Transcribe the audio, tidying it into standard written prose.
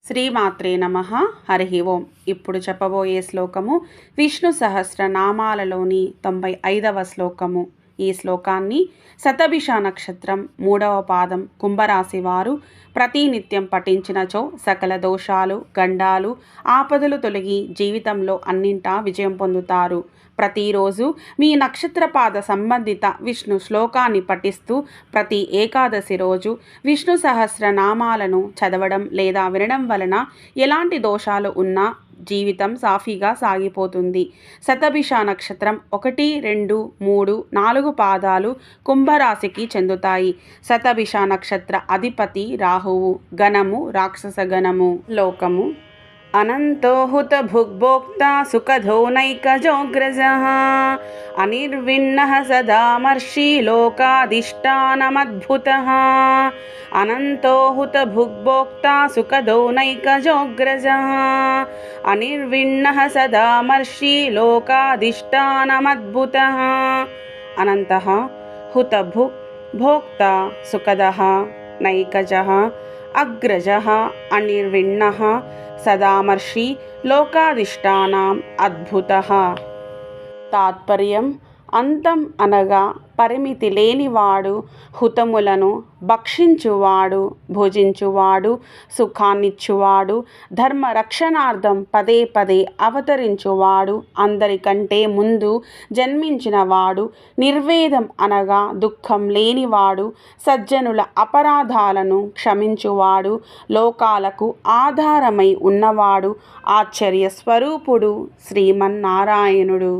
శ్రీమాత్రే నమః. హరి ఓం. ఇప్పుడు చెప్పబోయే శ్లోకము విష్ణు సహస్రనామాలలోని 95వ శ్లోకము. ఈ శ్లోకాన్ని శతభిష నక్షత్రం 3వ పాదం కుంభరాశి వారు ప్రతినిత్యం పఠించినచో సకల దోషాలు గండాలు ఆపదలు తొలగి జీవితంలో అన్నింటా విజయం పొందుతారు. ప్రతిరోజు మీ నక్షత్రపాద సంబంధిత విష్ణు శ్లోకాన్ని పఠిస్తూ ప్రతి ఏకాదశి రోజు విష్ణు సహస్రనామాలను చదవడం లేదా వినడం వలన ఎలాంటి దోషాలు ఉన్నా జీవితం సాఫీగా సాగిపోతుంది. శతభిష నక్షత్రం 1, 2, 3, 4 పాదాలు కుంభరాశికి చెందుతాయి. శతభిష నక్షత్ర అధిపతి రాహువు. గణము రాక్షస గణము. లోకము అనంతో హుత భుగ్భోక్తా సుఖధో నైకజోగ్రజః అనిర్విన్నః సదామర్షి లోకాధిష్టానమద్భుతః. అనంతో హుత భుగ్భోక్తా సుఖధో నైకజోగ్రజః అనిర్విన్నః సదామర్షి లోకాధిష్టానమద్భుతః. అనంతః హుతభుక్ భోక్తా సుఖదః నైకజః అగ్రజః అనిర్విన్నః సదామర్షి లోకాధిష్టానం అద్భుతః. తాత్పర్యం: అంతం అనగా పరిమితి లేనివాడు, హుతములను భక్షించువాడు, భుజించువాడు, సుఖాన్నిచ్చువాడు, ధర్మ రక్షణార్థం పదే పదే అవతరించువాడు, అందరికంటే ముందు జన్మించినవాడు. నిర్వేదం అనగా దుఃఖం లేనివాడు, సజ్జనుల అపరాధాలను క్షమించువాడు, లోకాలకు ఆధారమై ఉన్నవాడు, ఆశ్చర్య స్వరూపుడు శ్రీమన్నారాయణుడు.